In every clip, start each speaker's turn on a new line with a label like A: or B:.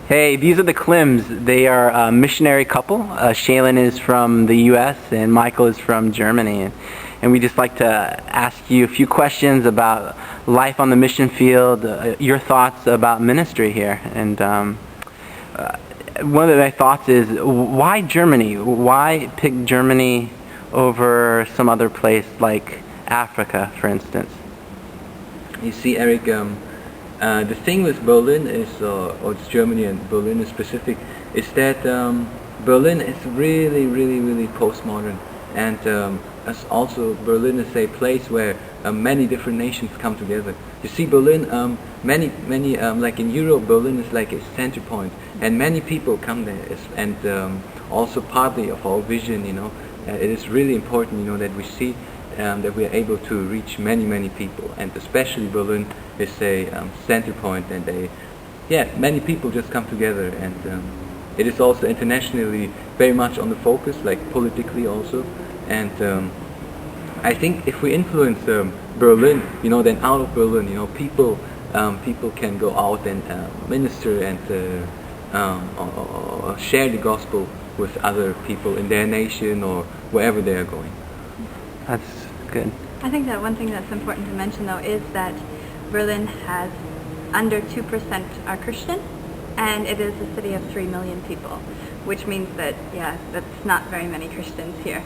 A: Hey, these are the Klims. They are a missionary couple. Shaylin is from the U.S. and Michael is from Germany. And we just like to ask you a few questions about life on the mission field, your thoughts about ministry here. And one of my thoughts is, why Germany? Why pick Germany over some other place like Africa, for instance?
B: You see, Eric, the thing with Berlin is, or it's Germany and Berlin in specific, is that Berlin is really postmodern, and as also Berlin is a place where many different nations come together. You see, Berlin, many like in Europe, Berlin is like a center point, and many people come there, and also partly of our vision. It is really important, that we see that we are able to reach many people, and especially Berlin is a center point, and many people just come together, and it is also internationally very much on the focus, like politically also, and I think if we influence Berlin, then out of Berlin, people can go out and minister and or share the gospel with other people in their nation or wherever they are going.
A: That's good.
C: I think that one thing that's important to mention, though, is that Berlin has under 2% are Christian, and it is a city of 3 million people, which means that, that's not very many Christians here.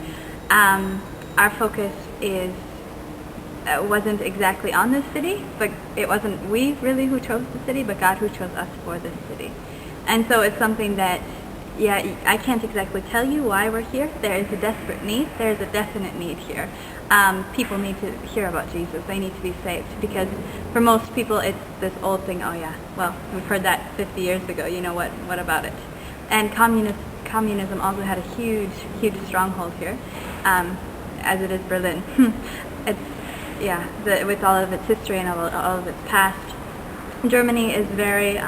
C: Our focus wasn't exactly on this city, but it wasn't we really who chose the city, but God who chose us for this city. And so it's something that, I can't exactly tell you why we're here. There is a desperate need. There is a definite need here. People need to hear about Jesus. They need to be saved, because for most people it's this old thing, we've heard that 50 years ago, what about it? And communism also had a huge stronghold here, as it is Berlin. With all of its history and all of its past. Germany is very,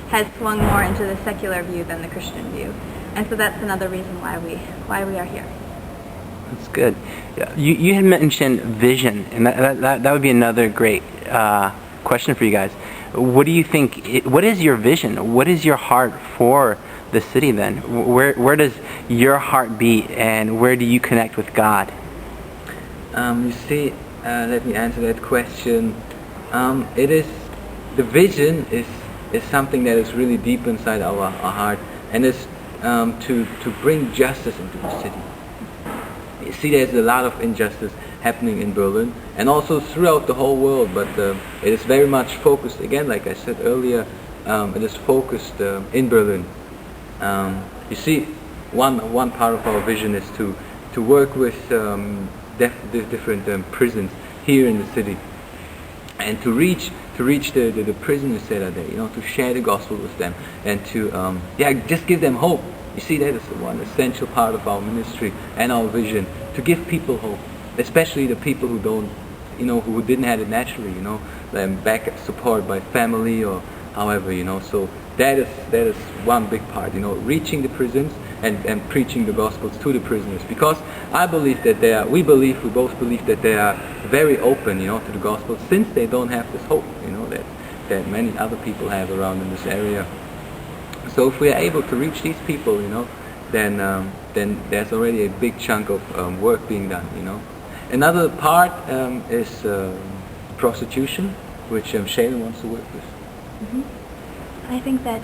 C: has swung more into the secular view than the Christian view. And so that's another reason why we are here.
A: That's good. You had mentioned vision, and that would be another great question for you guys. What do you think? What is your vision? What is your heart for the city then? Where does your heart beat, and where do you connect with God?
B: You see, let me answer that question. The vision is something that is really deep inside our heart, and is to bring justice into the city. You see, there's a lot of injustice happening in Berlin and also throughout the whole world, but it is very much focused, again, like I said earlier, it is focused in Berlin. You see, one part of our vision is to work with different prisons here in the city, and to reach the prisoners that are there, to share the gospel with them, and to just give them hope. You see, that is the one essential part of our ministry and our vision, to give people hope, especially the people who don't, who didn't have it naturally, back support by family or however, so that is one big part, reaching the prisons and preaching the gospels to the prisoners, because I believe that we both believe that they are very open, to the gospel, since they don't have this hope, that many other people have around in this area. So if we are able to reach these people, then there's already a big chunk of work being done, Another part is prostitution, which Shaylin wants to work with.
C: Mm-hmm. I think that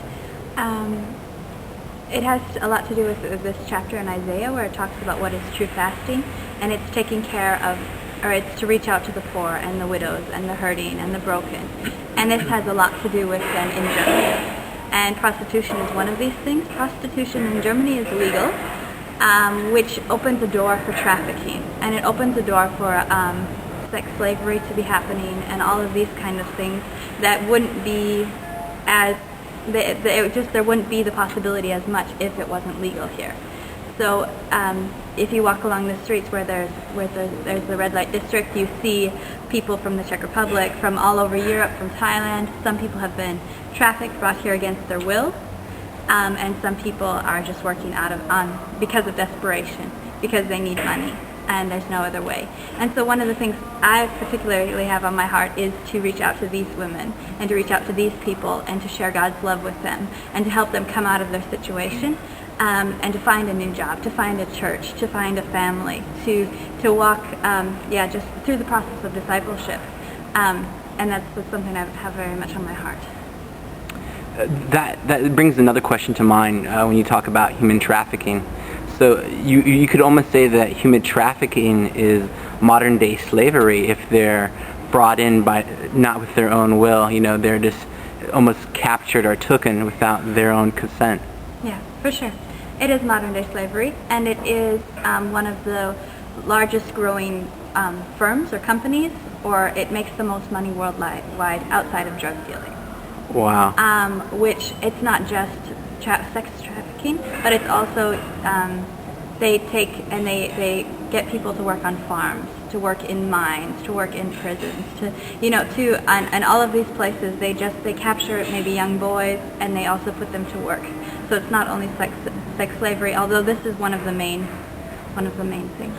C: it has a lot to do with this chapter in Isaiah, where it talks about what is true fasting, and it's taking care of, or it's to reach out to the poor and the widows and the hurting and the broken. And this has a lot to do with them in Germany. And prostitution is one of these things. Prostitution in Germany is legal, which opens a door for trafficking, and it opens a door for sex slavery to be happening, and all of these kind of things that wouldn't be as there wouldn't be the possibility as much if it wasn't legal here. So if you walk along the streets where there's the red light district, you see people from the Czech Republic, from all over Europe, from Thailand. Some people have been trafficked, brought here against their will, and some people are just working because of desperation, because they need money. and there's no other way. And so one of the things I particularly have on my heart is to reach out to these women and to reach out to these people and to share God's love with them and to help them come out of their situation, and to find a new job, to find a church, to find a family, to walk just through the process of discipleship. And that's something I have very much on my heart.
A: That brings another question to mind when you talk about human trafficking. So you could almost say that human trafficking is modern day slavery if they're brought in by not with their own will. They're just almost captured or taken without their own consent.
C: Yeah, for sure. It is modern day slavery, and it is one of the largest growing firms or companies, or it makes the most money worldwide outside of drug dealing.
A: Wow.
C: Which it's not just sex trafficking, but it's also they take and they get people to work on farms, to work in mines, to work in prisons, and all of these places they capture maybe young boys and they also put them to work. So it's not only sex slavery, although this is one of the main things.